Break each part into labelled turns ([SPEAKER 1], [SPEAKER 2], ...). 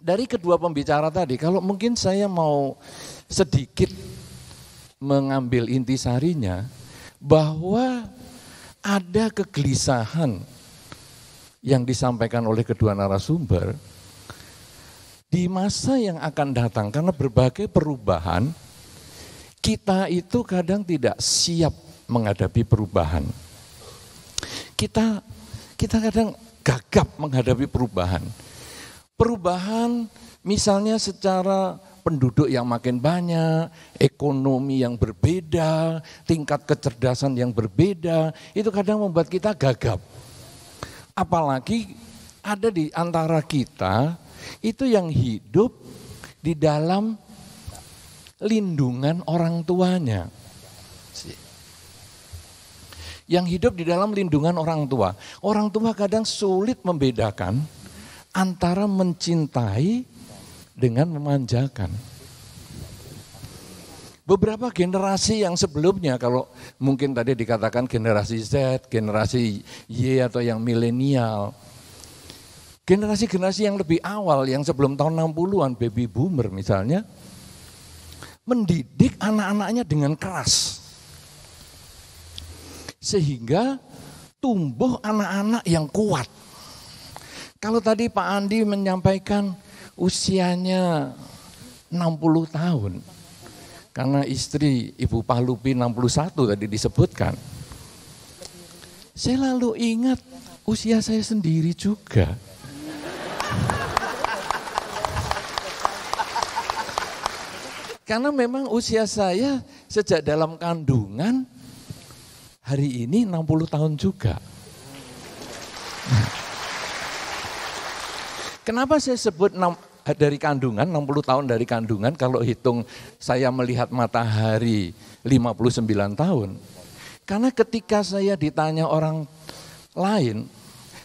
[SPEAKER 1] dari kedua pembicara tadi, kalau mungkin saya mau sedikit mengambil intisarinya, bahwa ada kegelisahan yang disampaikan oleh kedua narasumber di masa yang akan datang, karena berbagai perubahan, kita itu kadang tidak siap menghadapi perubahan. Kita kadang gagap menghadapi perubahan. Perubahan misalnya secara penduduk yang makin banyak, ekonomi yang berbeda, tingkat kecerdasan yang berbeda, itu kadang membuat kita gagap. Apalagi ada di antara kita itu yang hidup di dalam lindungan orang tuanya. Yang hidup di dalam lindungan orang tua. Orang tua kadang sulit membedakan antara mencintai dengan memanjakan. Beberapa generasi yang sebelumnya, kalau mungkin tadi dikatakan generasi Z, generasi Y atau yang milenial, generasi-generasi yang lebih awal, yang sebelum tahun 60-an, baby boomer misalnya, mendidik anak-anaknya dengan keras. Sehingga tumbuh anak-anak yang kuat. Kalau tadi Pak Andi menyampaikan usianya 60 tahun, karena istri Ibu Palupi 61 tadi disebutkan. Saya lalu ingat usia saya sendiri juga. Karena memang usia saya sejak dalam kandungan hari ini 60 tahun juga. Kenapa saya sebut dari kandungan, 60 tahun dari kandungan, kalau hitung saya melihat matahari 59 tahun. Karena ketika saya ditanya orang lain,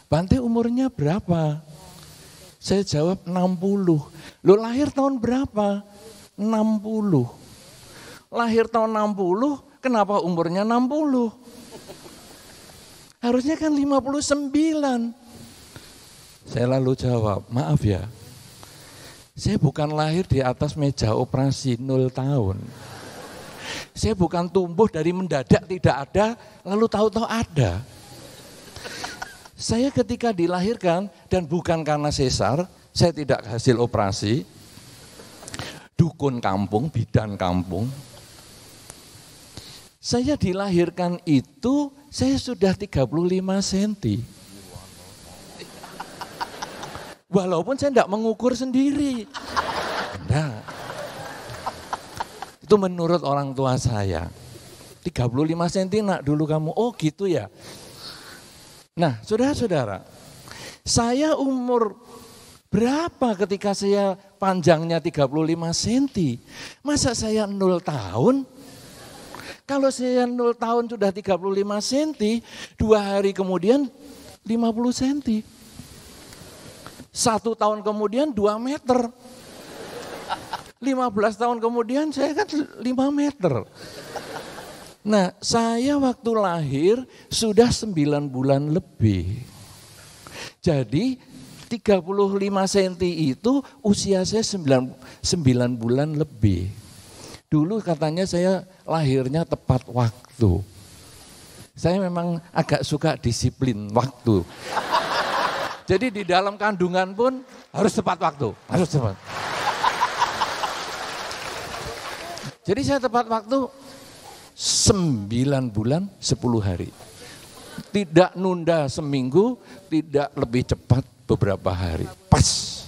[SPEAKER 1] Bante umurnya berapa? Saya jawab 60. Lo lahir tahun berapa? 60. Lahir tahun 60, kenapa umurnya 60? Harusnya kan 59. Saya lalu jawab, maaf ya, saya bukan lahir di atas meja operasi 0 tahun. Saya bukan tumbuh dari mendadak tidak ada, lalu tahu-tahu ada. Saya ketika dilahirkan, dan bukan karena sesar, saya tidak hasil operasi, dukun kampung, bidan kampung. Saya dilahirkan itu, saya sudah 35 cm. Walaupun saya tidak mengukur sendiri. Nah, itu menurut orang tua saya. 35 cm nak dulu kamu, oh gitu ya. Nah saudara-saudara, saya umur berapa ketika saya panjangnya 35 cm? Masa saya 0 tahun? Kalau saya 0 tahun sudah 35 cm, 2 hari kemudian 50 cm. 1 tahun kemudian 2 meter. 15 tahun kemudian saya kan 5 meter. Nah, saya waktu lahir sudah 9 bulan lebih. Jadi 35 cm itu usia saya 9 bulan lebih. Dulu katanya saya lahirnya tepat waktu. Saya memang agak suka disiplin waktu. Jadi di dalam kandungan pun harus tepat waktu, harus tepat. Jadi saya tepat waktu 9 bulan 10 hari. Tidak nunda seminggu, tidak lebih cepat beberapa hari. Pas.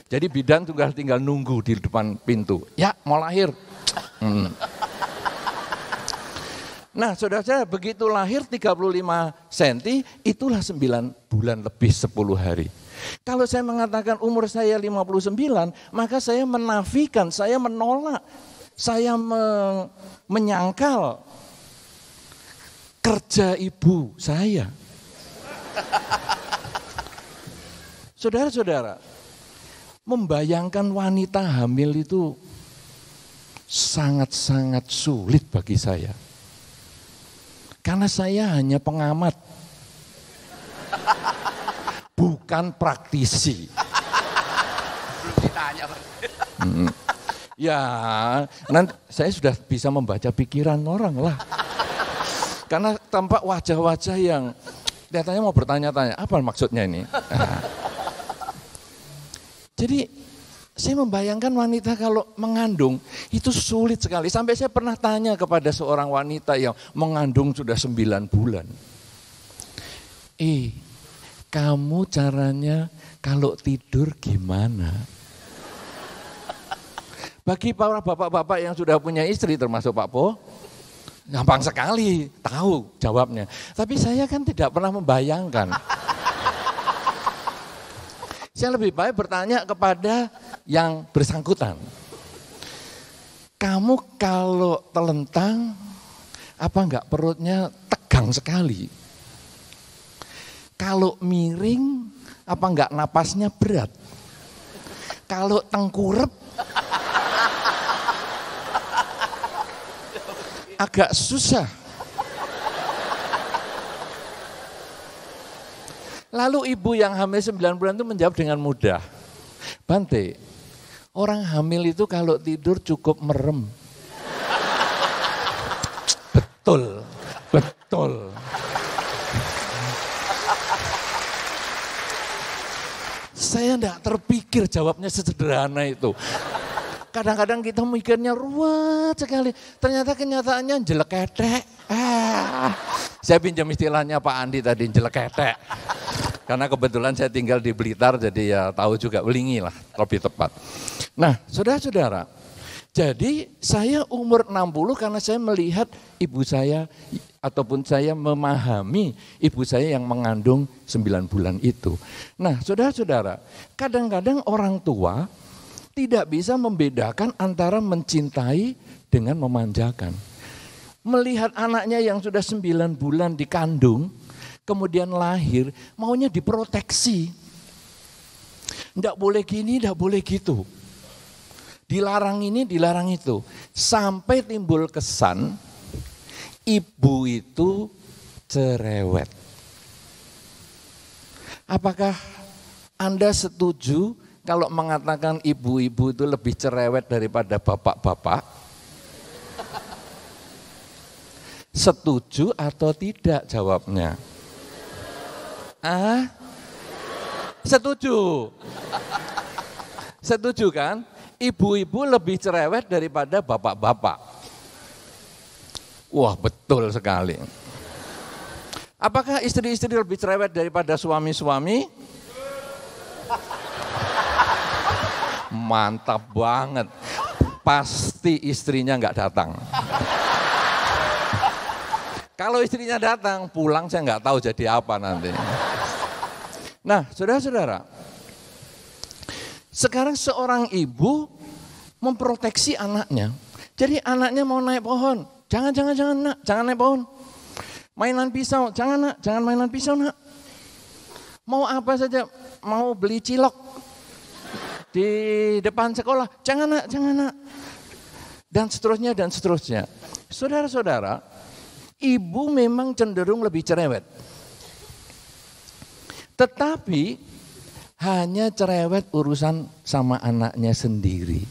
[SPEAKER 1] Jadi bidan tinggal nunggu di depan pintu. Ya mau lahir. Nah saudara-saudara, begitu lahir 35 cm, itulah 9 bulan lebih 10 hari. Kalau saya mengatakan umur saya 59, maka saya menafikan, saya menolak, saya menyangkal kerja ibu saya. Saudara-saudara, membayangkan wanita hamil itu sangat-sangat sulit bagi saya. Karena saya hanya pengamat, bukan praktisi. Ya, nanti saya sudah bisa membaca pikiran orang lah. Karena tampak wajah-wajah yang kelihatannya mau bertanya-tanya, apa maksudnya ini? Jadi saya membayangkan wanita kalau mengandung itu sulit sekali. Sampai saya pernah tanya kepada seorang wanita yang mengandung sudah 9 bulan. Kamu caranya kalau tidur gimana? Bagi para bapak-bapak yang sudah punya istri termasuk Pak Po, gampang sekali tahu jawabnya. Tapi saya kan tidak pernah membayangkan. Saya lebih baik bertanya kepada yang bersangkutan. Kamu kalau telentang, apa enggak perutnya tegang sekali? Kalau miring, apa enggak napasnya berat? Kalau tengkurep, agak susah. Lalu ibu yang hamil 9 bulan itu menjawab dengan mudah. Bante, orang hamil itu kalau tidur cukup merem. Betul, betul. Saya enggak terpikir jawabnya sesederhana itu. Kadang-kadang kita mikirnya ruwet sekali. Ternyata kenyataannya jelek ketek. Saya pinjam istilahnya Pak Andi tadi, jelek ketek. Karena kebetulan saya tinggal di Blitar, jadi ya tahu juga, Belingi lah lebih tepat. Nah, saudara-saudara, jadi saya umur 60 karena saya melihat ibu saya, ataupun saya memahami ibu saya yang mengandung 9 bulan itu. Nah, saudara-saudara, kadang-kadang orang tua tidak bisa membedakan antara mencintai dengan memanjakan. Melihat anaknya yang sudah 9 bulan dikandung, kemudian lahir, maunya diproteksi. Tidak boleh gini, tidak boleh gitu. Dilarang ini, dilarang itu. Sampai timbul kesan, ibu itu cerewet. Apakah Anda setuju kalau mengatakan ibu-ibu itu lebih cerewet daripada bapak-bapak? Setuju atau tidak jawabnya? Setuju. Setuju kan? Ibu-ibu lebih cerewet daripada bapak-bapak. Wah, betul sekali. Apakah istri-istri lebih cerewet daripada suami-suami? Mantap banget. Pasti istrinya enggak datang. Kalau istrinya datang, pulang saya enggak tahu jadi apa nanti. Nah, saudara-saudara, sekarang seorang ibu memproteksi anaknya. Jadi anaknya mau naik pohon, jangan nak, jangan naik pohon. Mainan pisau, jangan nak, jangan mainan pisau nak. Mau apa saja, mau beli cilok di depan sekolah, jangan nak. Dan seterusnya, dan seterusnya. Saudara-saudara, ibu memang cenderung lebih cerewet. Tetapi hanya cerewet urusan sama anaknya sendiri.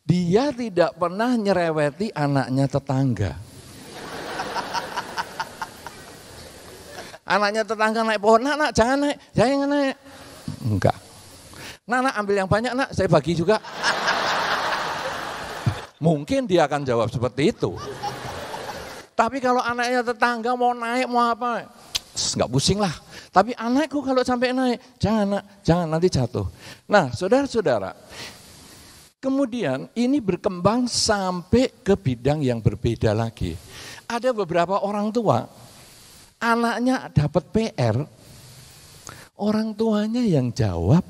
[SPEAKER 1] Dia tidak pernah nyereweti anaknya tetangga. Anaknya tetangga naik pohon, nak jangan naik. Enggak. Nak ambil yang banyak nak, saya bagi juga. Mungkin dia akan jawab seperti itu. Tapi kalau anaknya tetangga mau naik, mau apa, enggak pusing lah. Tapi anakku kalau sampai naik, jangan nak, jangan nanti jatuh. Nah, saudara-saudara, kemudian ini berkembang sampai ke bidang yang berbeda lagi. Ada beberapa orang tua, anaknya dapat PR, orang tuanya yang jawab.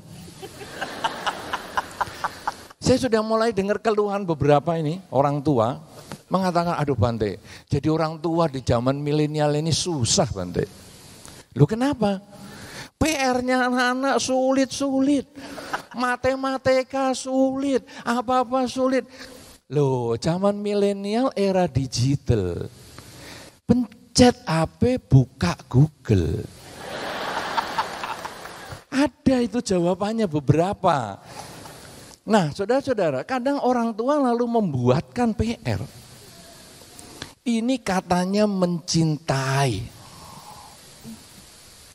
[SPEAKER 1] Saya sudah mulai dengar keluhan beberapa ini, orang tua mengatakan, aduh Bante, jadi orang tua di zaman milenial ini susah Bante. Loh kenapa? PR-nya anak-anak sulit. Matematika sulit, apa-apa sulit. Loh, zaman milenial era digital. Pencet HP, buka Google. Ada itu jawabannya beberapa. Nah, saudara-saudara, kadang orang tua lalu membuatkan PR. Ini katanya mencintai.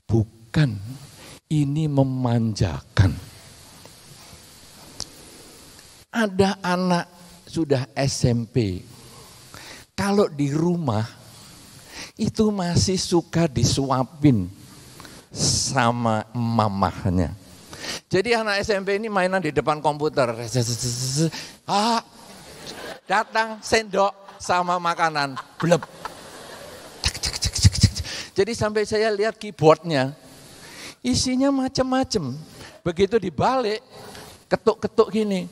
[SPEAKER 1] Bukan, ini memanjakan. Ada anak sudah SMP, kalau di rumah itu masih suka disuapin sama mamahnya. Jadi anak SMP ini mainan di depan komputer. Datang sendok sama makanan, bleb. Jadi sampai saya lihat keyboardnya, isinya macam-macam. Begitu dibalik, ketuk-ketuk gini,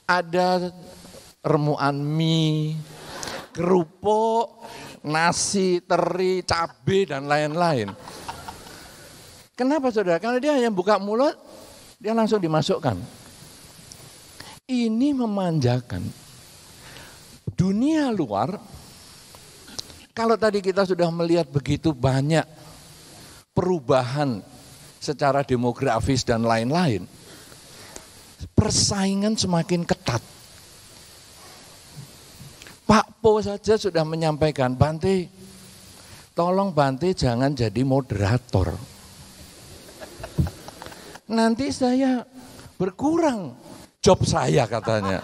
[SPEAKER 1] ada remuan mie, kerupuk, nasi, teri, cabai, dan lain-lain. Kenapa saudara? Karena dia hanya buka mulut, dia langsung dimasukkan. Ini memanjakan. Dunia luar, kalau tadi kita sudah melihat begitu banyak perubahan secara demografis dan lain-lain, persaingan semakin ketat. Pak Po saja sudah menyampaikan, Bante, tolong Bante jangan jadi moderator. Nanti saya berkurang job saya katanya.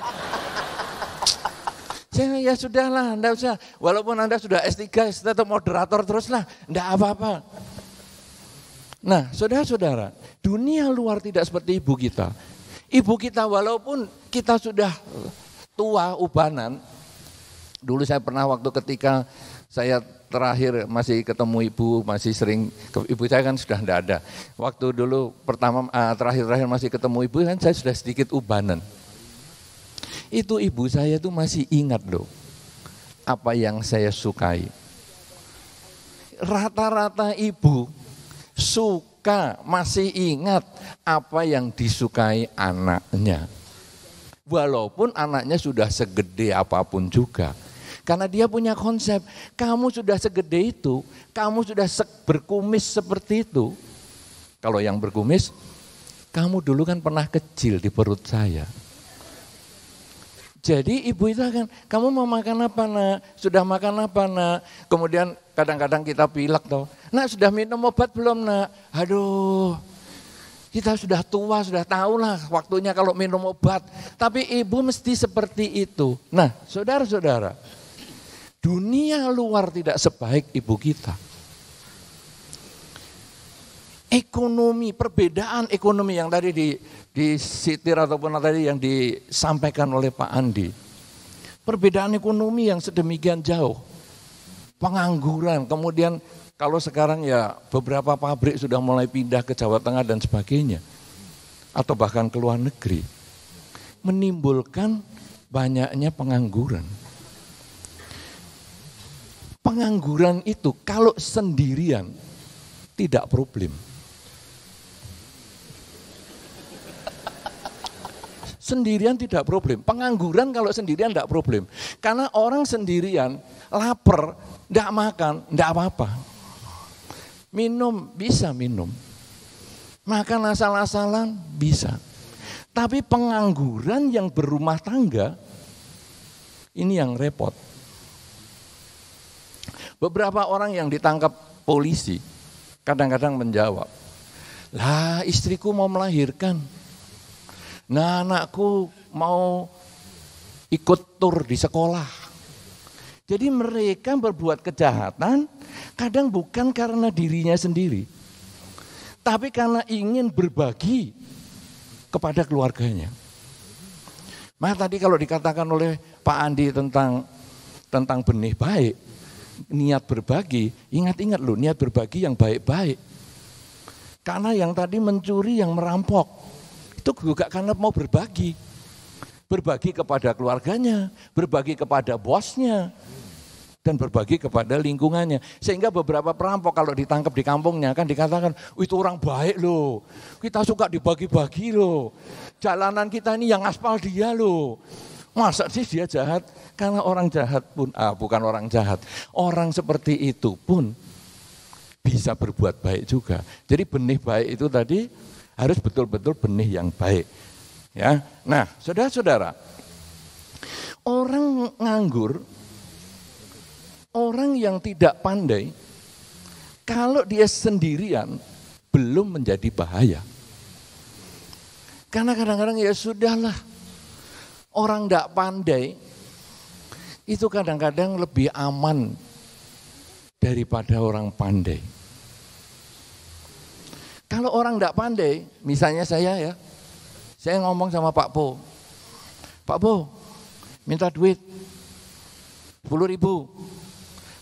[SPEAKER 1] Saya ya sudahlah, enggak usah. Walaupun Anda sudah S3, tetap moderator teruslah, enggak apa-apa. Nah, saudara-saudara, dunia luar tidak seperti ibu kita. Ibu kita walaupun kita sudah tua, ubanan. Dulu saya pernah waktu ketika saya terakhir masih ketemu ibu, masih sering, ibu saya kan sudah enggak ada. Waktu dulu pertama terakhir masih ketemu ibu kan saya sudah sedikit ubanan. Itu ibu saya tuh masih ingat loh apa yang saya sukai. Rata-rata ibu suka, masih ingat apa yang disukai anaknya. Walaupun anaknya sudah segede apapun juga. Karena dia punya konsep, kamu sudah segede itu, kamu sudah berkumis seperti itu. Kalau yang berkumis, kamu dulu kan pernah kecil di perut saya. Jadi ibu itu akan, kamu mau makan apa nak? Sudah makan apa nak? Kemudian kadang-kadang kita pilek toh, nak sudah minum obat belum nak? Aduh, kita sudah tua, sudah tahu lah waktunya kalau minum obat. Tapi ibu mesti seperti itu. Nah saudara-saudara, dunia luar tidak sebaik ibu kita. Ekonomi, perbedaan ekonomi yang tadi disitir ataupun tadi yang disampaikan oleh Pak Andi. Perbedaan ekonomi yang sedemikian jauh. Pengangguran, kemudian kalau sekarang ya beberapa pabrik sudah mulai pindah ke Jawa Tengah dan sebagainya. Atau bahkan ke luar negeri. Menimbulkan banyaknya pengangguran. Pengangguran itu kalau sendirian tidak problem. Sendirian tidak problem. Pengangguran kalau sendirian tidak problem. Karena orang sendirian lapar, tidak makan, tidak apa-apa. Minum, bisa minum. Makan asal-asalan, bisa. Tapi pengangguran yang berumah tangga, ini yang repot. Beberapa orang yang ditangkap polisi, kadang-kadang menjawab, lah istriku mau melahirkan. Nah anakku mau ikut tur di sekolah. Jadi mereka berbuat kejahatan kadang bukan karena dirinya sendiri. Tapi karena ingin berbagi kepada keluarganya. Maka tadi kalau dikatakan oleh Pak Andi tentang benih baik, niat berbagi, ingat-ingat loh niat berbagi yang baik-baik. Karena yang tadi mencuri, yang merampok, itu juga karena mau berbagi. Berbagi kepada keluarganya, berbagi kepada bosnya, dan berbagi kepada lingkungannya. Sehingga beberapa perampok kalau ditangkap di kampungnya kan dikatakan, itu orang baik loh, kita suka dibagi-bagi loh. Jalanan kita ini yang aspal dia loh. Masa sih dia jahat? Karena orang jahat pun, bukan orang jahat, orang seperti itu pun bisa berbuat baik juga. Jadi benih baik itu tadi harus betul-betul benih yang baik. Ya. Nah, saudara-saudara, orang nganggur, orang yang tidak pandai, kalau dia sendirian belum menjadi bahaya. Karena kadang-kadang ya sudahlah, orang tidak pandai itu kadang-kadang lebih aman daripada orang pandai. Kalau orang tidak pandai, misalnya saya ngomong sama Pak Po, Pak Po, minta duit 10.000.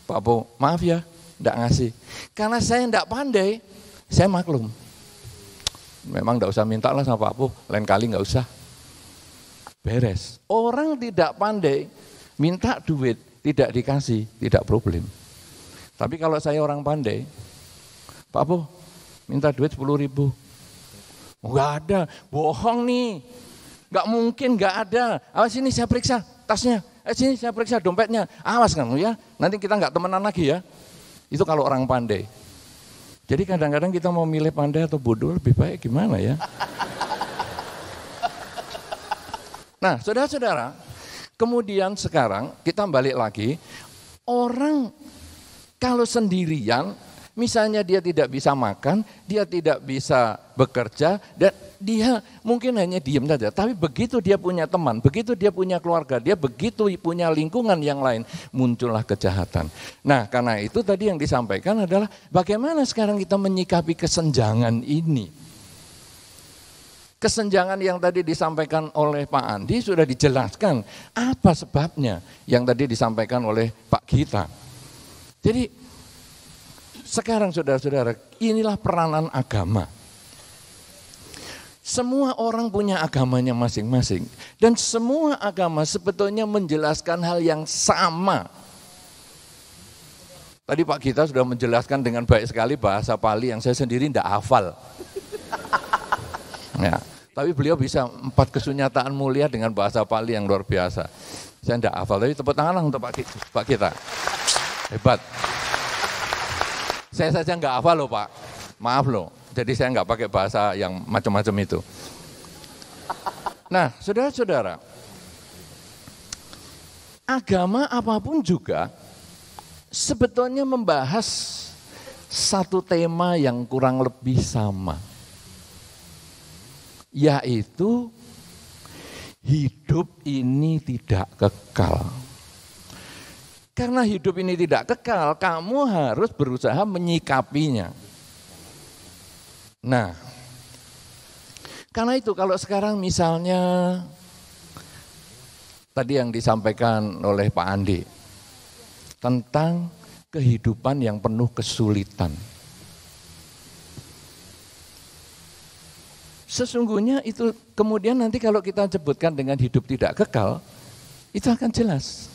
[SPEAKER 1] Pak Po, maaf ya, tidak ngasih. Karena saya tidak pandai, saya maklum. Memang tidak usah minta lah sama Pak Po, lain kali nggak usah. Beres. Orang tidak pandai, minta duit, tidak dikasih, tidak problem. Tapi kalau saya orang pandai, Pak Po, minta duit 10.000. Nggak ada, bohong nih. Nggak mungkin, nggak ada. Awas sini saya periksa tasnya, sini saya periksa dompetnya. Awas kamu ya, nanti kita nggak temenan lagi ya. Itu kalau orang pandai. Jadi kadang-kadang kita mau milih pandai atau bodoh lebih baik gimana ya. Nah saudara-saudara, kemudian sekarang kita balik lagi, orang kalau sendirian, misalnya dia tidak bisa makan, dia tidak bisa bekerja, dan dia mungkin hanya diam saja. Tapi begitu dia punya teman, begitu dia punya keluarga, dia begitu punya lingkungan yang lain, muncullah kejahatan. Nah karena itu tadi yang disampaikan adalah bagaimana sekarang kita menyikapi kesenjangan ini. Kesenjangan yang tadi disampaikan oleh Pak Andi sudah dijelaskan apa sebabnya yang tadi disampaikan oleh Pak Gita. Jadi sekarang saudara-saudara, inilah peranan agama. Semua orang punya agamanya masing-masing. Dan semua agama sebetulnya menjelaskan hal yang sama. Tadi Pak Gita sudah menjelaskan dengan baik sekali bahasa Pali yang saya sendiri tidak hafal. Ya, tapi beliau bisa 4 kesunyataan mulia dengan bahasa Pali yang luar biasa. Saya tidak hafal, tapi tepuk tangan untuk Pak Gita. Hebat. Saya saja nggak hafal loh Pak, maaf loh. Jadi saya nggak pakai bahasa yang macam-macam itu. Nah, saudara-saudara, agama apapun juga sebetulnya membahas satu tema yang kurang lebih sama, yaitu hidup ini tidak kekal. Karena hidup ini tidak kekal, kamu harus berusaha menyikapinya. Nah, karena itu kalau sekarang misalnya tadi yang disampaikan oleh Pak Andi tentang kehidupan yang penuh kesulitan. Sesungguhnya itu kemudian nanti kalau kita sebutkan dengan hidup tidak kekal, itu akan jelas.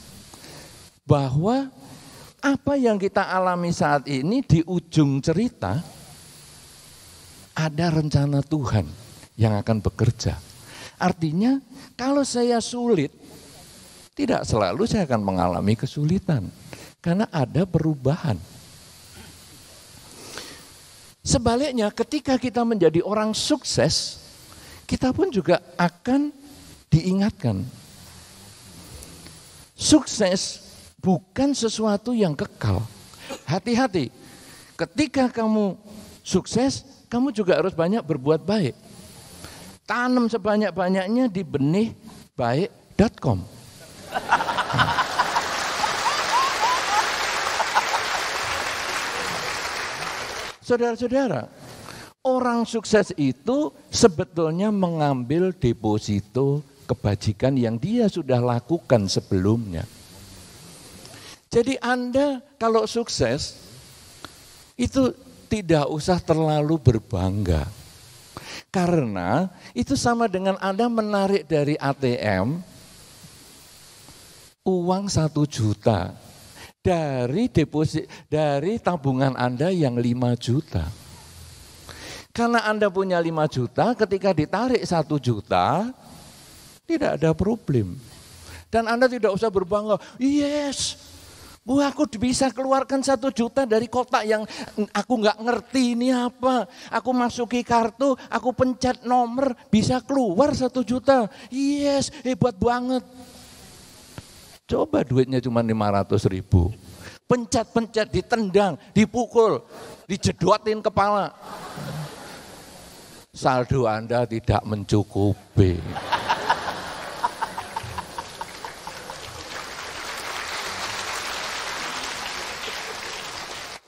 [SPEAKER 1] Bahwa apa yang kita alami saat ini di ujung cerita ada rencana Tuhan yang akan bekerja. Artinya kalau saya sulit, tidak selalu saya akan mengalami kesulitan. Karena ada perubahan. Sebaliknya ketika kita menjadi orang sukses, kita pun juga akan diingatkan. Sukses bukan sesuatu yang kekal. Hati-hati, ketika kamu sukses, kamu juga harus banyak berbuat baik. Tanam sebanyak-banyaknya di benihbaik.com. Saudara-saudara, orang sukses itu sebetulnya mengambil deposito kebajikan yang dia sudah lakukan sebelumnya. Jadi Anda kalau sukses, itu tidak usah terlalu berbangga. Karena itu sama dengan Anda menarik dari ATM uang 1 juta dari deposit, dari tabungan Anda yang 5 juta. Karena Anda punya 5 juta, ketika ditarik 1 juta, tidak ada problem. Dan Anda tidak usah berbangga, yes, Bu, aku bisa keluarkan 1 juta dari kotak yang aku nggak ngerti ini apa. Aku masuki kartu, aku pencet nomor, bisa keluar 1 juta. Yes, hebat banget. Coba duitnya cuma 500.000. Pencet-pencet, ditendang, dipukul, dijedotin kepala. Saldo Anda tidak mencukupi.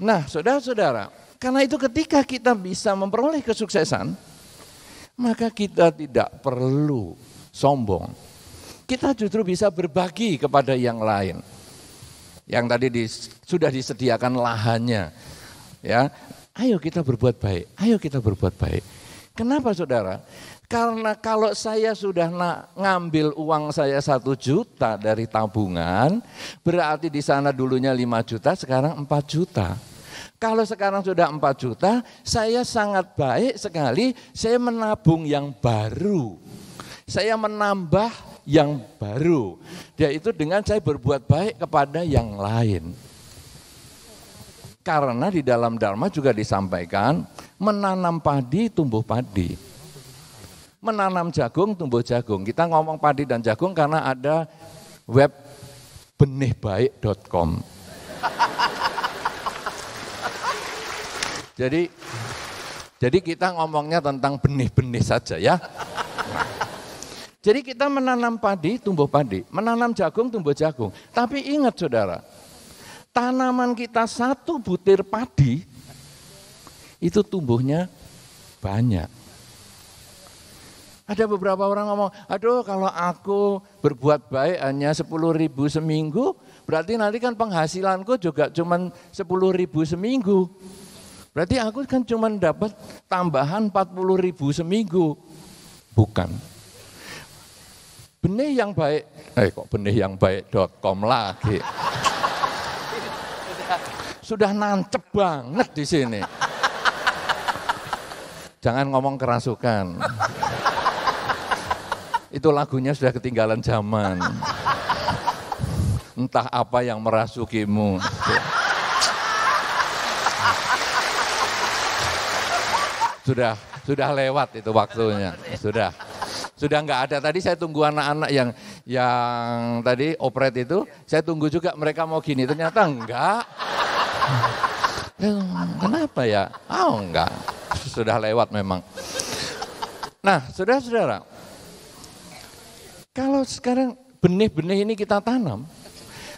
[SPEAKER 1] Nah, saudara-saudara, karena itu ketika kita bisa memperoleh kesuksesan, maka kita tidak perlu sombong. Kita justru bisa berbagi kepada yang lain. Yang tadi sudah disediakan lahannya. Ya, ayo kita berbuat baik, ayo kita berbuat baik. Kenapa saudara? Karena kalau saya sudah ngambil uang saya 1 juta dari tabungan, berarti di sana dulunya 5 juta, sekarang 4 juta. Kalau sekarang sudah 4 juta, saya sangat baik sekali, saya menabung yang baru. Saya menambah yang baru. Yaitu dengan saya berbuat baik kepada yang lain. Karena di dalam Dharma juga disampaikan, menanam padi, tumbuh padi. Menanam jagung, tumbuh jagung. Kita ngomong padi dan jagung karena ada web benihbaik.com. Jadi kita ngomongnya tentang benih-benih saja ya. Jadi kita menanam padi, tumbuh padi. Menanam jagung, tumbuh jagung. Tapi ingat saudara, tanaman kita 1 butir padi, itu tumbuhnya banyak. Ada beberapa orang ngomong, aduh kalau aku berbuat baik hanya 10.000 seminggu, berarti nanti kan penghasilanku juga cuma 10.000 seminggu. Berarti aku kan cuma dapat tambahan 40.000 seminggu. Bukan. Benih yang baik, kok benih yang baik.com lagi. Sudah nancep banget di sini. Jangan ngomong kerasukan. Itu lagunya sudah ketinggalan zaman. Entah apa yang merasukimu. Sudah lewat itu waktunya. Sudah enggak ada. Tadi saya tunggu anak-anak yang tadi operet itu, saya tunggu juga mereka mau gini, ternyata enggak. Kenapa ya? Enggak. Sudah lewat memang. Nah, saudara-saudara, kalau sekarang benih-benih ini kita tanam,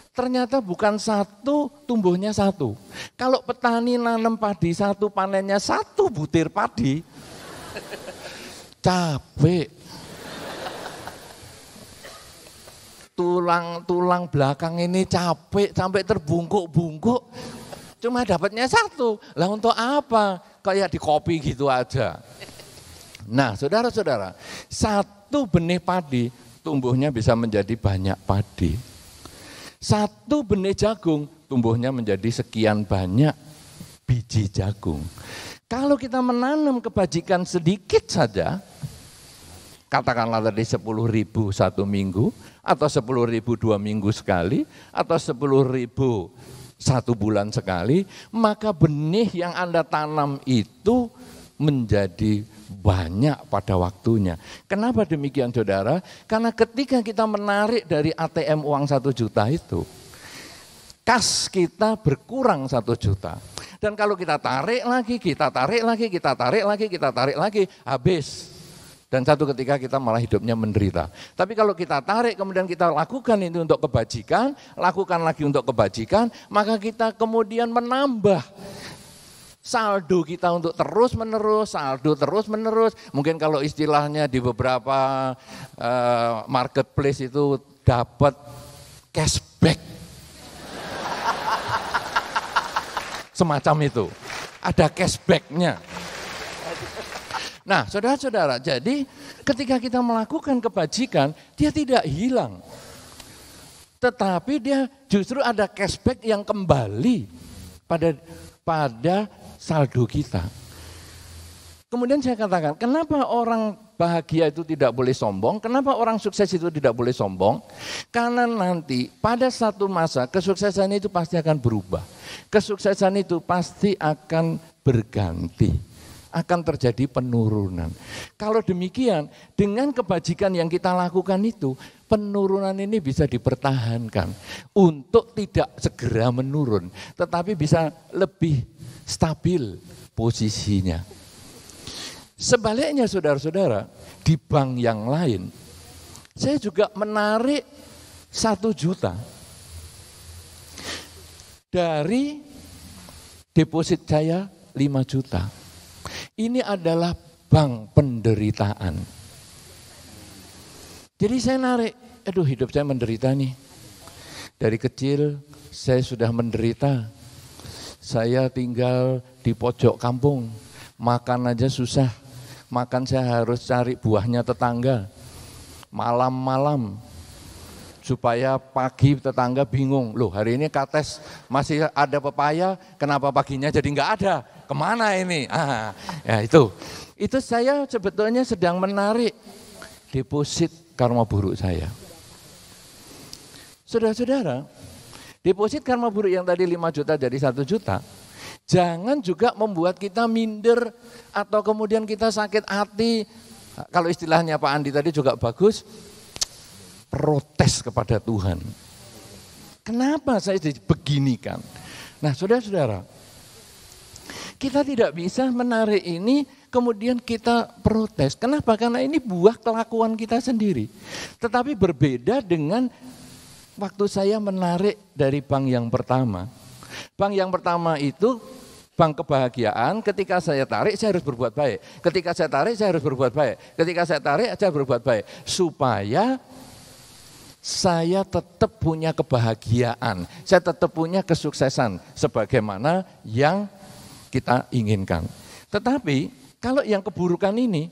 [SPEAKER 1] ternyata bukan 1, tumbuhnya 1. Kalau petani nanam padi 1, panennya 1 butir padi, capek. Tulang belakang ini capek sampai terbungkuk-bungkuk. Cuma dapatnya 1. Lah untuk apa? Kayak di kopi gitu aja. Nah, saudara-saudara, 1 benih padi tumbuhnya bisa menjadi banyak padi. 1 benih jagung tumbuhnya menjadi sekian banyak biji jagung. Kalau kita menanam kebajikan sedikit saja, katakanlah tadi 10.000 1 minggu, atau 10.000 2 minggu sekali, atau 10.000 1 bulan sekali, maka benih yang Anda tanam itu menjadi banyak pada waktunya. Kenapa demikian saudara? Karena ketika kita menarik dari ATM uang 1 juta itu, kas kita berkurang 1 juta. Dan kalau kita tarik lagi, habis. Dan satu ketika kita malah hidupnya menderita. Tapi kalau kita tarik kemudian kita lakukan itu untuk kebajikan, lakukan lagi untuk kebajikan, maka kita kemudian menambah saldo kita untuk saldo terus menerus. Mungkin kalau istilahnya di beberapa marketplace itu dapat cashback. Semacam itu, ada cashbacknya. Nah, saudara-saudara, jadi ketika kita melakukan kebajikan, dia tidak hilang. Tetapi dia justru ada cashback yang kembali pada saldo kita. Kemudian saya katakan, kenapa orang bahagia itu tidak boleh sombong. Kenapa orang sukses itu tidak boleh sombong? Karena nanti pada satu masa kesuksesan itu pasti akan berubah. Kesuksesan itu pasti akan berganti. Akan terjadi penurunan. Kalau demikian, dengan kebajikan yang kita lakukan itu, penurunan ini bisa dipertahankan untuk tidak segera menurun, tetapi bisa lebih stabil posisinya. Sebaliknya saudara-saudara, di bank yang lain, saya juga menarik 1 juta dari deposit saya 5 juta. Ini adalah bank penderitaan. Jadi saya narik, aduh hidup saya menderita nih. Dari kecil saya sudah menderita. Saya tinggal di pojok kampung, makan aja susah. Makan saya harus cari buahnya tetangga. Malam-malam, supaya pagi tetangga bingung. Loh hari ini kates masih ada pepaya, kenapa paginya jadi enggak ada? Kemana ini? Ya itu saya sebetulnya sedang menarik deposit karma buruk saya. Saudara-saudara, deposit karma buruk yang tadi 5 juta jadi 1 juta, jangan juga membuat kita minder atau kemudian kita sakit hati. Kalau istilahnya Pak Andi tadi juga bagus, protes kepada Tuhan. Kenapa saya beginikan? Nah saudara-saudara, kita tidak bisa menarik ini kemudian kita protes. Kenapa? Karena ini buah kelakuan kita sendiri. Tetapi berbeda dengan waktu saya menarik dari bank yang pertama. Bank yang pertama itu bank kebahagiaan, ketika saya tarik saya harus berbuat baik. Ketika saya tarik saya harus berbuat baik. Ketika saya tarik saya harus berbuat baik. Supaya saya tetap punya kebahagiaan, saya tetap punya kesuksesan sebagaimana yang kita inginkan. Tetapi kalau yang keburukan ini,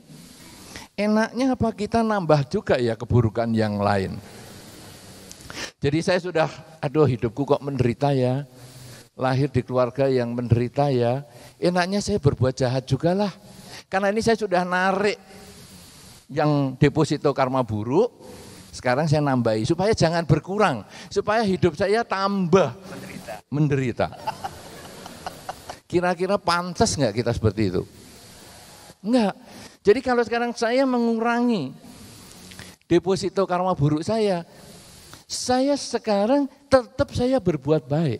[SPEAKER 1] enaknya apa kita nambah juga ya keburukan yang lain. Jadi saya sudah, aduh hidupku kok menderita ya, lahir di keluarga yang menderita ya, enaknya saya berbuat jahat juga lah. Karena ini saya sudah narik yang deposito karma buruk, sekarang saya nambahi supaya jangan berkurang, supaya hidup saya tambah menderita. Kira-kira pantas nggak kita seperti itu? Enggak. Jadi kalau sekarang saya mengurangi deposito karma buruk saya sekarang tetap saya berbuat baik.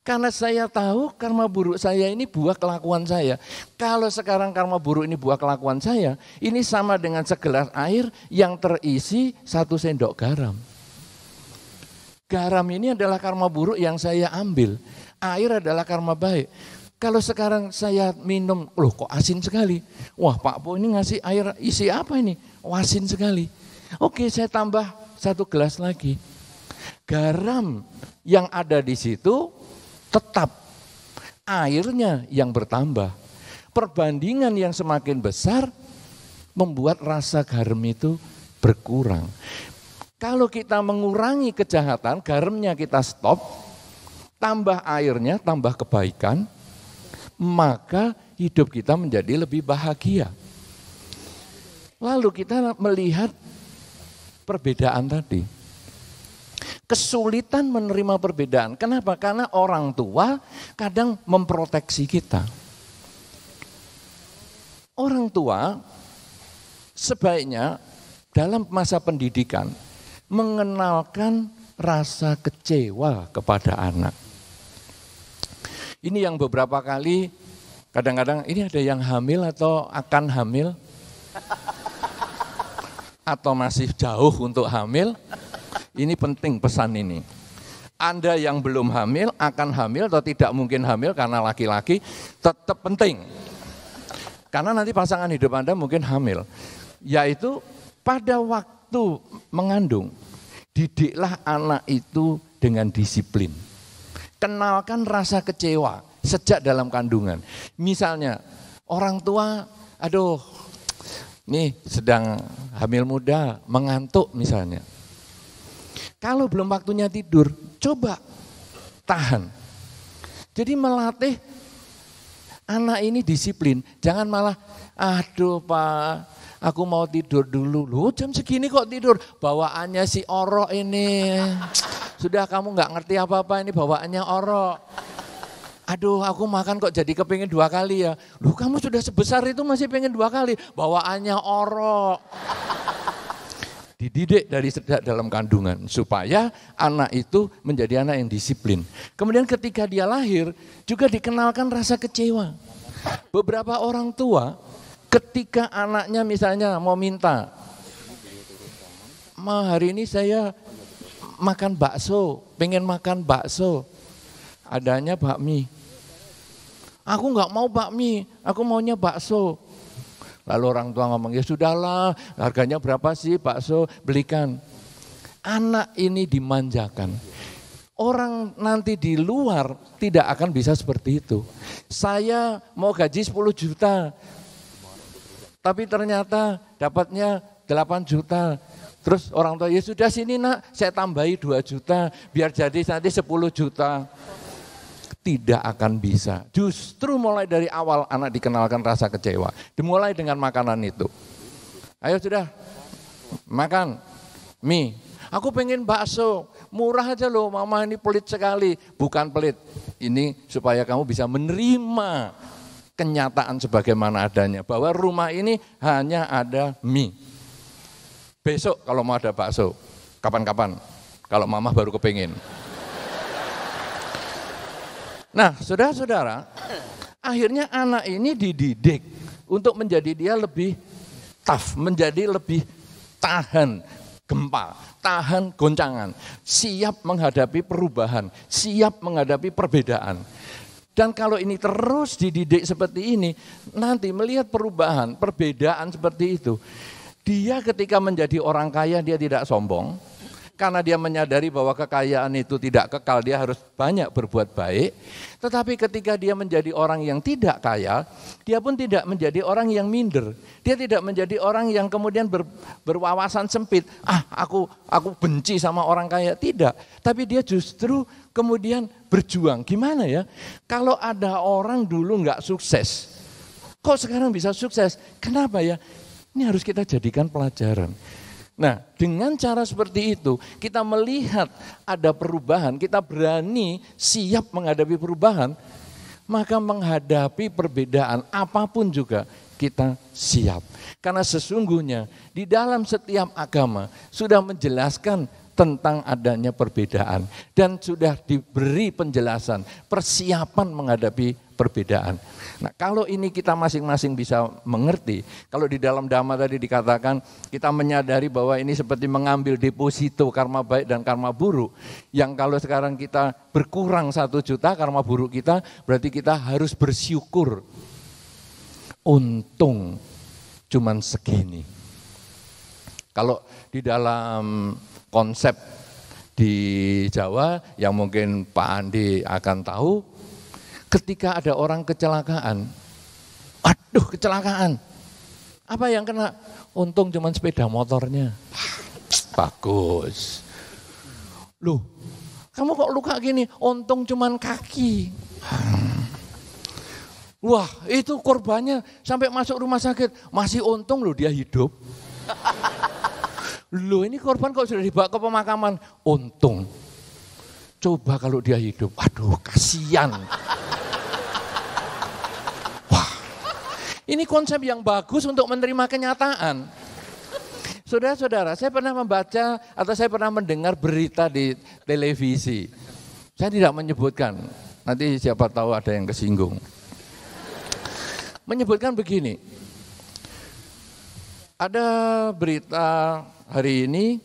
[SPEAKER 1] Karena saya tahu karma buruk saya ini buah kelakuan saya. Kalau sekarang karma buruk ini buah kelakuan saya, ini sama dengan segelas air yang terisi 1 sendok garam. Garam ini adalah karma buruk yang saya ambil. Air adalah karma baik. Kalau sekarang saya minum, loh kok asin sekali. Wah Pak Po ini ngasih air isi apa ini? Oh, asin sekali. Oke saya tambah 1 gelas lagi. Garam yang ada di situ tetap airnya yang bertambah. Perbandingan yang semakin besar membuat rasa garam itu berkurang. Kalau kita mengurangi kejahatan, garamnya kita stop, tambah airnya, tambah kebaikan, maka hidup kita menjadi lebih bahagia. Lalu kita melihat perbedaan tadi. Kesulitan menerima perbedaan. Kenapa? Karena orang tua kadang memproteksi kita. Orang tua sebaiknya dalam masa pendidikan mengenalkan rasa kecewa kepada anak. Ini yang beberapa kali, kadang-kadang ini ada yang hamil atau akan hamil, atau masih jauh untuk hamil, ini penting pesan ini. Anda yang belum hamil, akan hamil atau tidak mungkin hamil karena laki-laki, tetap penting. Karena nanti pasangan hidup Anda mungkin hamil. Yaitu pada waktu mengandung, didiklah anak itu dengan disiplin. Kenalkan rasa kecewa sejak dalam kandungan. Misalnya orang tua, aduh nih sedang hamil muda, mengantuk misalnya. Kalau belum waktunya tidur, coba tahan. Jadi melatih anak ini disiplin, jangan malah, aduh Pak, aku mau tidur dulu. Loh jam segini kok tidur? Bawaannya si Orok ini. Sudah kamu nggak ngerti apa-apa, ini bawaannya Orok. Aduh aku makan kok jadi kepingin 2 kali ya. Loh kamu sudah sebesar itu masih pengen 2 kali. Bawaannya Orok. Dididik dari sejak dalam kandungan supaya anak itu menjadi anak yang disiplin. Kemudian ketika dia lahir juga dikenalkan rasa kecewa. Beberapa orang tua ketika anaknya misalnya mau minta, "Ma, hari ini saya makan bakso, pengen makan bakso, adanya bakmi." "Aku nggak mau bakmi, aku maunya bakso." Lalu orang tua ngomong, "Ya sudahlah, harganya berapa sih bakso, belikan." Anak ini dimanjakan. Orang nanti di luar tidak akan bisa seperti itu. Saya mau gaji 10 juta, tapi ternyata dapatnya 8 juta. Terus orang tua, "Ya sudah sini nak, saya tambahi 2 juta, biar jadi nanti 10 juta. Tidak akan bisa. Justru mulai dari awal anak dikenalkan rasa kecewa. Dimulai dengan makanan itu. "Ayo sudah, makan mie. Aku pengen bakso, murah aja loh mama, ini pelit sekali." Bukan pelit, ini supaya kamu bisa menerima kenyataan sebagaimana adanya. Bahwa rumah ini hanya ada mie. Besok kalau mau ada bakso, kapan-kapan, kalau mama baru kepingin. Nah, saudara-saudara, akhirnya anak ini dididik untuk menjadi dia lebih tough, menjadi lebih tahan gempa, tahan goncangan, siap menghadapi perubahan, siap menghadapi perbedaan. Dan kalau ini terus dididik seperti ini, nanti melihat perubahan, perbedaan seperti itu, dia ketika menjadi orang kaya dia tidak sombong, karena dia menyadari bahwa kekayaan itu tidak kekal, dia harus banyak berbuat baik. Tetapi ketika dia menjadi orang yang tidak kaya, dia pun tidak menjadi orang yang minder. Dia tidak menjadi orang yang kemudian berwawasan sempit. Aku benci sama orang kaya. Tidak. Tapi dia justru kemudian berjuang. Gimana ya? Kalau ada orang dulu nggak sukses, kok sekarang bisa sukses? Kenapa ya? Ini harus kita jadikan pelajaran. Nah, dengan cara seperti itu, kita melihat ada perubahan, kita berani siap menghadapi perubahan, maka menghadapi perbedaan apapun juga kita siap. Karena sesungguhnya di dalam setiap agama sudah menjelaskan tentang adanya perbedaan dan sudah diberi penjelasan persiapan menghadapi perbedaan. Nah, kalau ini kita masing-masing bisa mengerti, kalau di dalam Dhamma tadi dikatakan kita menyadari bahwa ini seperti mengambil deposito karma baik dan karma buruk, yang kalau sekarang kita berkurang 1 juta karma buruk kita, berarti kita harus bersyukur. Untung cuman segini. Kalau di dalam konsep di Jawa yang mungkin Pak Andi akan tahu, ketika ada orang kecelakaan, aduh kecelakaan, apa yang kena? Untung cuma sepeda motornya. Bagus. Loh, kamu kok luka gini? Untung cuma kaki. Wah, itu korbannya sampai masuk rumah sakit, masih untung loh dia hidup. Loh, ini korban kok sudah dibawa ke pemakaman, untung. Coba kalau dia hidup, aduh kasihan. Ini konsep yang bagus untuk menerima kenyataan. Saudara-saudara, saya pernah membaca atau saya pernah mendengar berita di televisi. Saya tidak menyebutkan, nanti siapa tahu ada yang kesinggung. Menyebutkan begini, ada berita hari ini,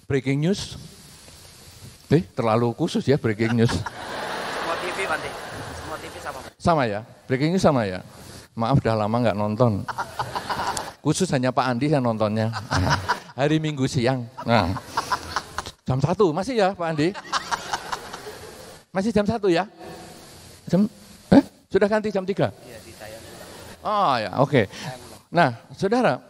[SPEAKER 1] breaking news. Terlalu khusus ya breaking news.
[SPEAKER 2] Semua TV Bante, semua TV sama.
[SPEAKER 1] Sama ya, breaking news sama ya. Maaf udah lama nggak nonton. Khusus hanya Pak Andi yang nontonnya. Hari Minggu siang. Nah, jam 1 masih ya Pak Andi? Masih jam 1 ya? Sudah ganti jam 3?
[SPEAKER 2] Iya, di saya.
[SPEAKER 1] Oh ya, oke. Nah, saudara,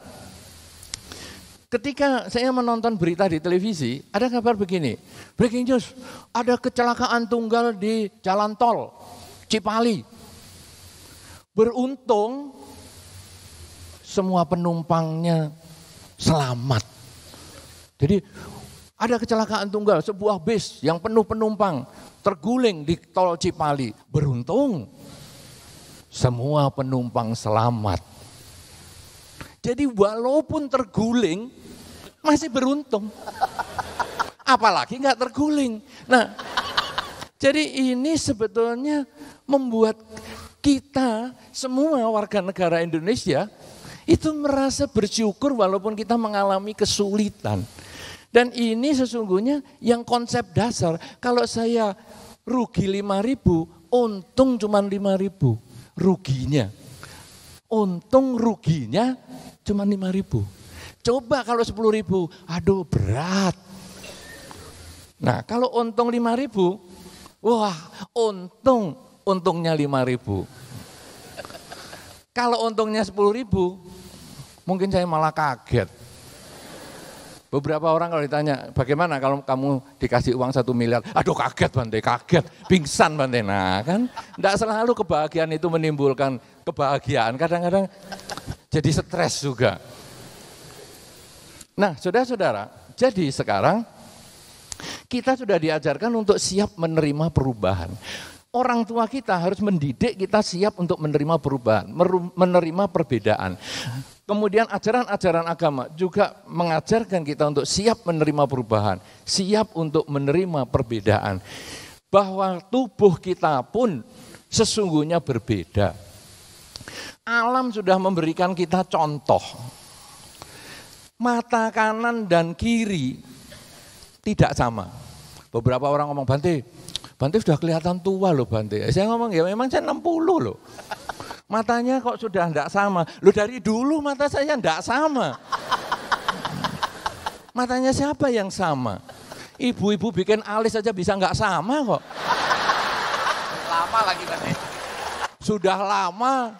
[SPEAKER 1] ketika saya menonton berita di televisi, ada kabar begini, breaking news, ada kecelakaan tunggal di jalan tol Cipali. Beruntung semua penumpangnya selamat. Jadi ada kecelakaan tunggal, sebuah bis yang penuh penumpang terguling di tol Cipali. Beruntung semua penumpang selamat. Jadi walaupun terguling masih beruntung. Apalagi nggak terguling. Nah, jadi ini sebetulnya membuat kita semua warga negara Indonesia itu merasa bersyukur walaupun kita mengalami kesulitan. Dan ini sesungguhnya yang konsep dasar. Kalau saya rugi 5.000, untung cuma 5.000 ruginya. Untung ruginya cuma 5.000. Coba kalau 10.000, aduh berat. Nah kalau untung 5.000, wah untungnya 5.000. Kalau untungnya 10.000, mungkin saya malah kaget. Beberapa orang kalau ditanya, bagaimana kalau kamu dikasih uang 1 miliar? Aduh kaget Bante, kaget, pingsan Bante. Nah kan, enggak selalu kebahagiaan itu menimbulkan kebahagiaan, kadang-kadang jadi stres juga. Nah saudara-saudara, jadi sekarang kita sudah diajarkan untuk siap menerima perubahan. Orang tua kita harus mendidik kita siap untuk menerima perubahan, menerima perbedaan. Kemudian ajaran-ajaran agama juga mengajarkan kita untuk siap menerima perubahan, siap untuk menerima perbedaan. Bahwa tubuh kita pun sesungguhnya berbeda. Alam sudah memberikan kita contoh. Mata kanan dan kiri tidak sama. Beberapa orang ngomong, Bante sudah kelihatan tua loh Bante. Saya ngomong, ya memang saya 60 loh. Matanya kok sudah enggak sama. Loh dari dulu mata saya enggak sama. Matanya siapa yang sama? Ibu-ibu bikin alis aja bisa enggak sama kok.
[SPEAKER 2] Lama lagi Bante.
[SPEAKER 1] Sudah lama.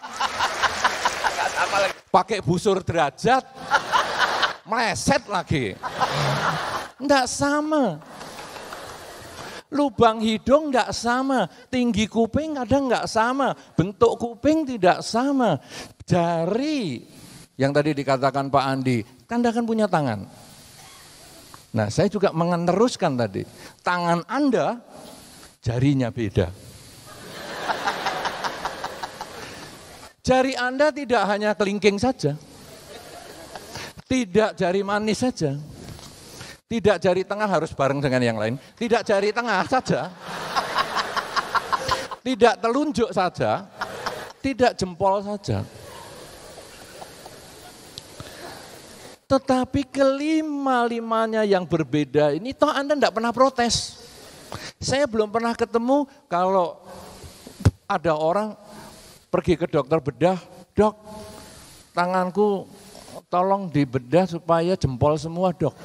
[SPEAKER 2] Enggak sama lagi.
[SPEAKER 1] Pakai busur derajat. Meleset lagi. Enggak sama. Lubang hidung enggak sama, tinggi kuping kadang enggak sama, bentuk kuping tidak sama. Jari, yang tadi dikatakan Pak Andi, kan Anda kan punya tangan. Nah saya juga meneruskan tadi, tangan Anda, jarinya beda. Jari Anda tidak hanya kelingking saja, tidak jari manis saja. Tidak jari tengah harus bareng dengan yang lain. Tidak jari tengah saja. Tidak telunjuk saja. Tidak jempol saja. Tetapi kelima-limanya yang berbeda ini toh Anda tidak pernah protes. Saya belum pernah ketemu kalau ada orang pergi ke dokter bedah, dok tanganku tolong dibedah supaya jempol semua dok.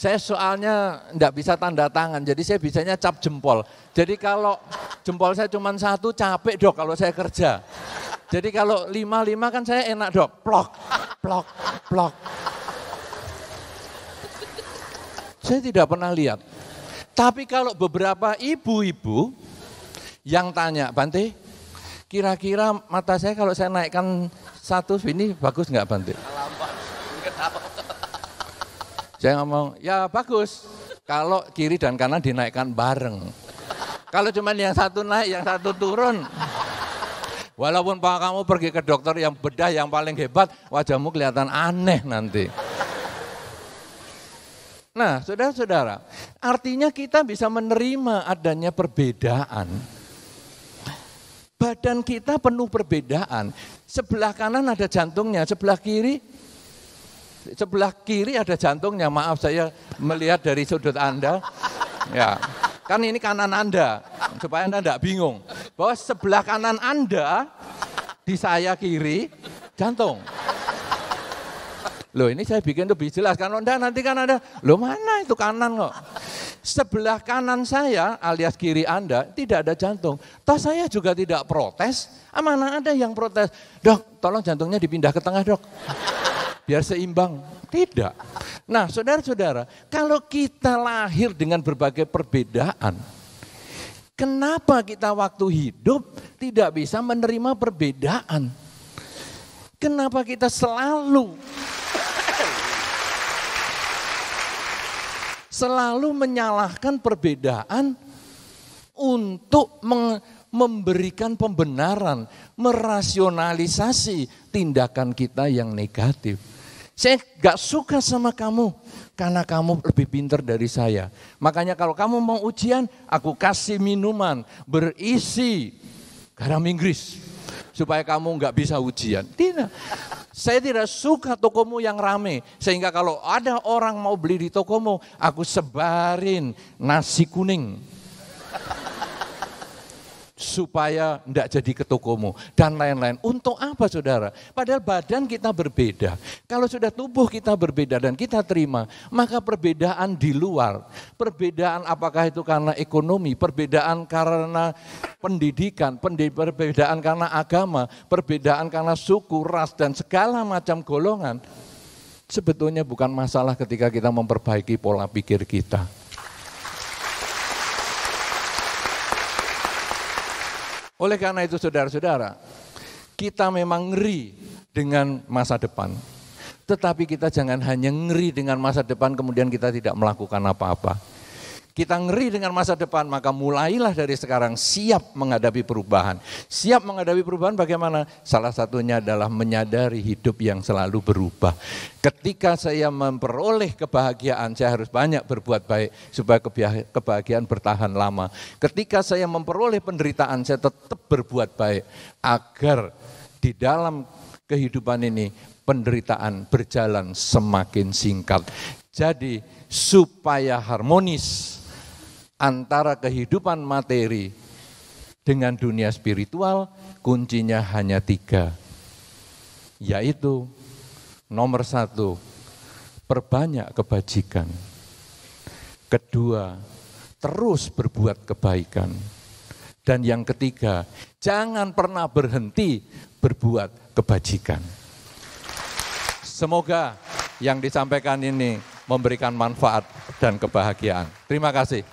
[SPEAKER 1] Saya soalnya enggak bisa tanda tangan, jadi saya bisanya cap jempol. Jadi kalau jempol saya cuma 1, capek dok kalau saya kerja. Jadi kalau 5 kan saya enak dok, plok, plok, plok. Saya tidak pernah lihat. Tapi kalau beberapa ibu-ibu yang tanya, Bante, kira-kira mata saya kalau saya naikkan 1 ini bagus enggak Bante? Saya ngomong, ya bagus, kalau kiri dan kanan dinaikkan bareng. Kalau cuma yang satu naik, yang satu turun. Walaupun Pak kamu pergi ke dokter yang bedah yang paling hebat, wajahmu kelihatan aneh nanti. Nah saudara-saudara, artinya kita bisa menerima adanya perbedaan. Badan kita penuh perbedaan. Sebelah kanan ada jantungnya, sebelah kiri ada jantungnya, maaf saya melihat dari sudut Anda. Ya, kan ini kanan Anda, supaya Anda tidak bingung. Bahwa sebelah kanan Anda, di saya kiri, jantung. Loh ini saya bikin lebih jelas, kalau enggak nanti kan ada, loh mana itu kanan kok. Sebelah kanan saya alias kiri Anda tidak ada jantung. Toh saya juga tidak protes, mana ada yang protes. Dok, tolong jantungnya dipindah ke tengah dok. Biar seimbang. Tidak. Nah saudara-saudara, kalau kita lahir dengan berbagai perbedaan, Kenapa kita waktu hidup tidak bisa menerima perbedaan? Kenapa kita selalu menyalahkan perbedaan untuk memberikan pembenaran, merasionalisasi tindakan kita yang negatif. Saya gak suka sama kamu karena kamu lebih pintar dari saya. Makanya kalau kamu mau ujian, aku kasih minuman berisi garam Inggris supaya kamu gak bisa ujian. Tidak. Saya tidak suka tokomu yang rame, sehingga kalau ada orang mau beli di tokomu, aku sebarin nasi kuning supaya tidak jadi ke tokomu dan lain-lain. Untuk apa saudara? Padahal badan kita berbeda. Kalau sudah tubuh kita berbeda dan kita terima, maka perbedaan di luar, perbedaan apakah itu karena ekonomi, perbedaan karena pendidikan, perbedaan karena agama, perbedaan karena suku, ras dan segala macam golongan, sebetulnya bukan masalah ketika kita memperbaiki pola pikir kita. Oleh karena itu saudara-saudara, kita memang ngeri dengan masa depan. Tetapi kita jangan hanya ngeri dengan masa depan kemudian kita tidak melakukan apa-apa. Kita ngeri dengan masa depan, maka mulailah dari sekarang siap menghadapi perubahan. Siap menghadapi perubahan bagaimana? Salah satunya adalah menyadari hidup yang selalu berubah. Ketika saya memperoleh kebahagiaan, saya harus banyak berbuat baik supaya kebahagiaan bertahan lama. Ketika saya memperoleh penderitaan, saya tetap berbuat baik agar di dalam kehidupan ini penderitaan berjalan semakin singkat. Jadi supaya harmonis antara kehidupan materi dengan dunia spiritual, kuncinya hanya 3. Yaitu nomor 1, perbanyak kebajikan. Kedua, terus berbuat kebaikan. Dan yang ketiga, jangan pernah berhenti berbuat kebajikan. Semoga yang disampaikan ini memberikan manfaat dan kebahagiaan. Terima kasih.